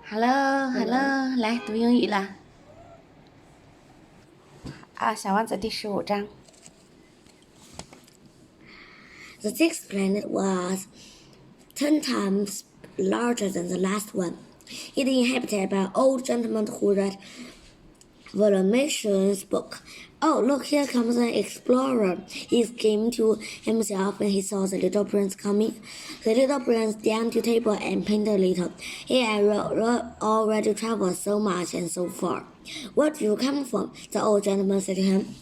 Hello，来读英语啦。小王子第15章。The sixth planet was 10 times larger than the last one. It is inhabited by an old gentleman who read Voluminous book. Oh, look, here comes an explorer, he exclaimed to himself when he saw the little prince coming. The little prince down to table and painted a little. He had already traveled so much and so far. Where do you come from? The old gentleman said to him.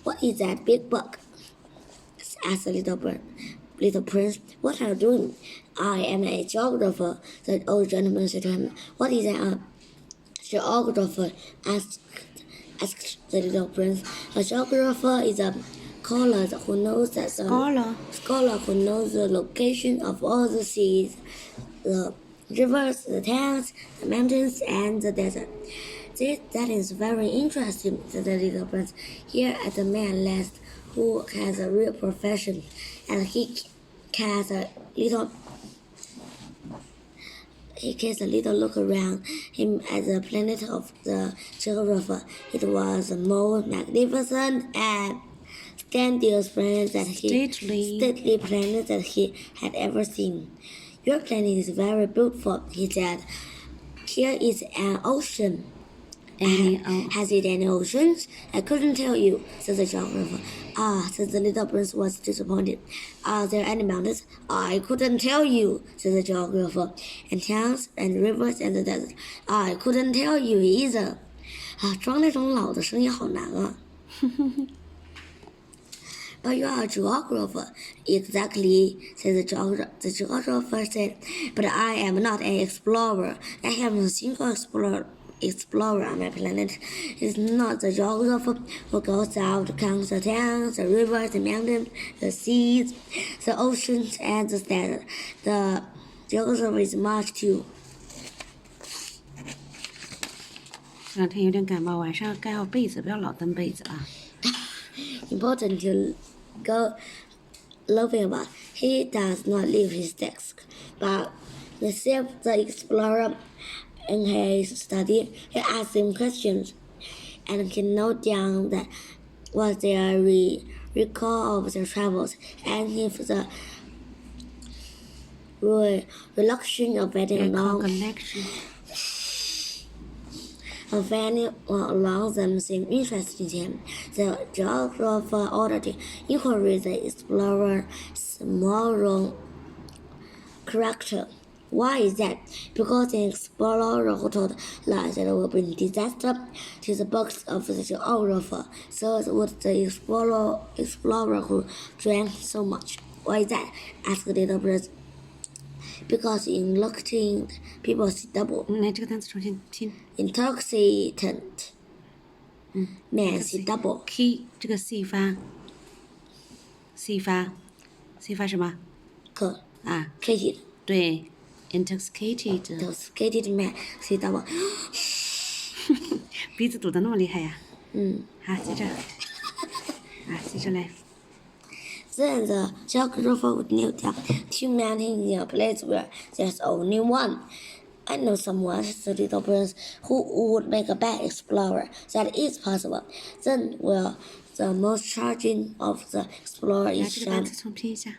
What is that big book? Asked the little prince. What are you doing? I am a geographer, the old gentleman said to him. What is a geographer? Asked the little prince. A geographer is a scholar who knows the location of all the seas, the rivers, the towns, the mountains, and the desert. That is very interesting, said the little prince. Here is a man last who has a real profession, and he casts a little look around him at the planet of the geographer. It was the most magnificent and stately planet that he had ever seen. Your planet is very beautiful, he said. Here is an ocean. Has it any oceans? I couldn't tell you, said the geographer. Said the little prince was disappointed. Are there any mountains? I couldn't tell you, said the geographer. And towns and rivers and the desert. I couldn't tell you either. 装那种老的声音好难啊。But you are a geographer. Exactly, said the geographer. The geographer said, but I am not an explorer. I have a single explorer on my planet. It's not the geographer who goes out to count the towns, the rivers, the mountains, the seas, the oceans, and the desert. The geographer is much too. 这两天有点感冒，晚上盖好被子，不要老蹬被子啊。Important to go laughing about. He does not leave his desk, but receives the explorer in his study. He asks him questions and can note down that what their recall of their travels, and if the reluctation of getting along them seemed interesting to him. The geographer ordered inquiry the explorer's moral character. Why is that? Because the explorer who told lies that will bring disaster to the books of the geographer. So would the explorer who drank so much. Why is that? Asked the little prince. Because intoxicating people see double. 来，这个单词重新听。Intoxicant. Man see double. K 这个 C 发什么？可啊 ，cated. 对 ，intoxicated。Intoxicated man see double. 鼻子堵得那么厉害呀。好，接着。接着来。Then the geographer would note down 2 mountains in a place where there's only one. I know someone, said the little prince, who would make a bad explorer. That is possible. Then will the most charging of the explorer is 这个单词重拼一下。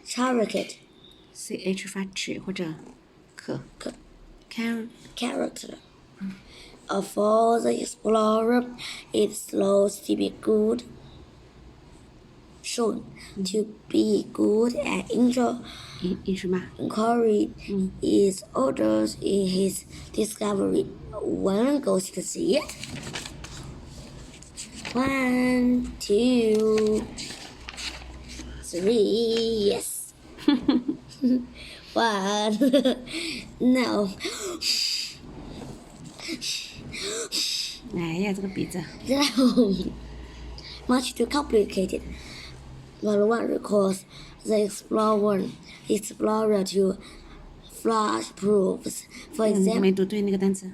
Character. CH 发齿或者可。Character. Of all the explorer, it slows to be good. Shown to be good and inquiry is orders in his discovery. One goes to see it. 1, 2, 3, yes. 1, no. 哎呀，这个鼻子。Much too complicated. But one recalls the explorer to flash proofs. For example, 没读对那个单词。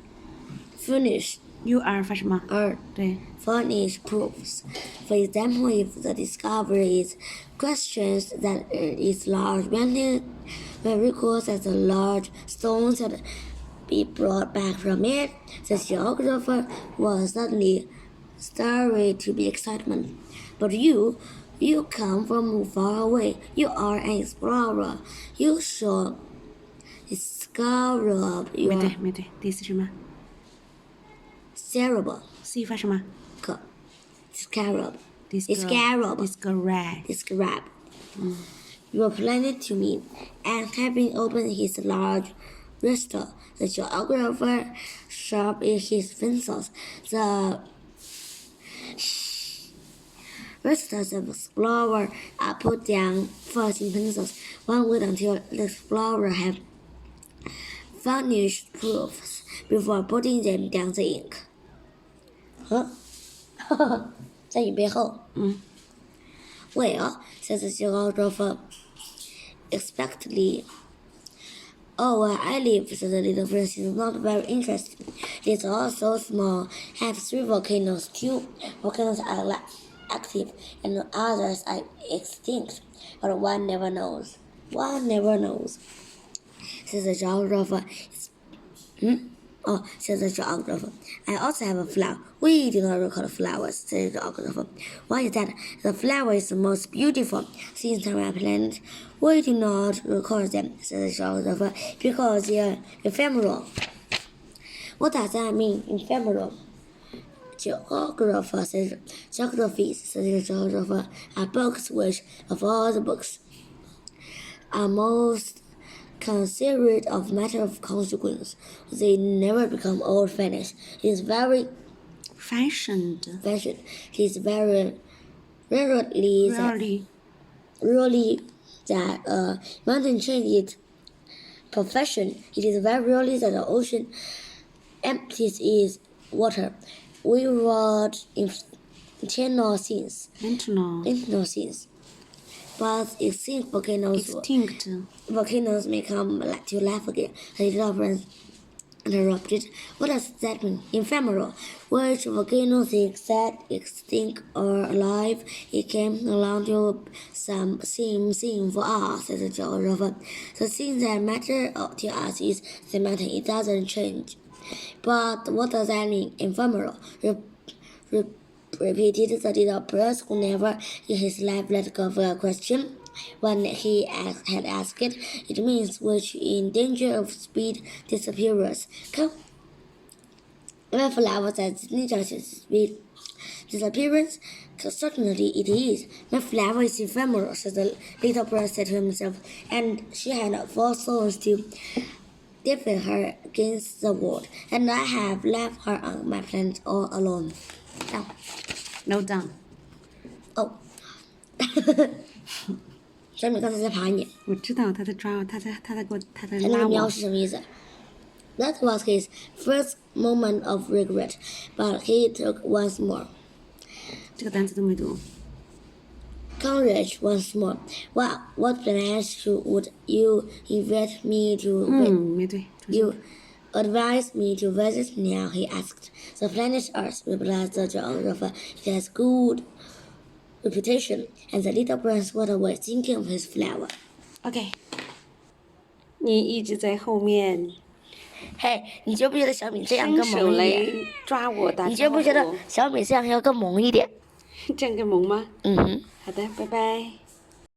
finish You are 发什么？ are 对。 furnish proofs. For example, if the discovery is questions that its large mountain were records that the large stones had be brought back from it, the geographer was suddenly stirred to be excitement. But you come from far away. You are an explorer. You should discover 没 your 对没对，第四什么 cerebral. C 发什么 Describe. Describe Your planet to me, and having opened his large register, the geographer sharpened his pencils. The registers of the explorer are put down first in pencils. One wait until the explorer have furnished proofs before putting them down the ink. 在你背后。Well, says the geographer expectantly. Oh, where I live, said the little prince, is not very interesting. It is all so small. I have 3 volcanoes. 2 volcanoes are active, and the others are extinct. But one never knows. One never knows, says the geographer. Oh, says the geographer. I also have a flower. We do not record flowers, says the geographer. Why is that? The flower is the most beautiful things on our planet. We do not record them, says the geographer, because they are ephemeral. What does that mean, ephemeral? Geographer says, geographies, says the geographer, are books which, of all the books, are most considered of matter of consequence. They never become old-fashioned. It is very fashioned. It is very rarely that a mountain changes its profession. It is very rarely that the ocean empties its water. We wrote internal things. But extinct volcanoes may come to life again. The little prince interrupted. What does that mean? Ephemeral. Which volcano thinks that extinct or alive? It came along to some same thing for us, said the geographer. The thing that matters to us is the mountain. It doesn't change. But what does that mean? Ephemeral. Repeated the little prince, who never in his life let go of a question. When he had asked it, it means which in danger of speed disappearance. Come, when flowers are in danger of speed disappearance, certainly it is. My flower is ephemeral, said the little prince said to himself, and she had 4 souls to defend her against the world, and I have left her on my planet all alone. Down. No down. Oh. 小米刚才在爬你。我知道他在抓我，他在那拉我。个喵是什么意思？ That was his first moment of regret, but he took once more. 这个单词都没读。Courage once more. What plans would you invite me to? 没对。You advise me to visit now, he asked. The planet Earth, replied the geographer. It has good reputation, and the little prince went away thinking of his flower. OK， 你一直在后面。嘿，你觉不觉得小米这样更萌一点？伸手来抓我打招呼。你觉不觉得小米这样要更萌一点？这样更萌吗？嗯哼。好的，拜拜。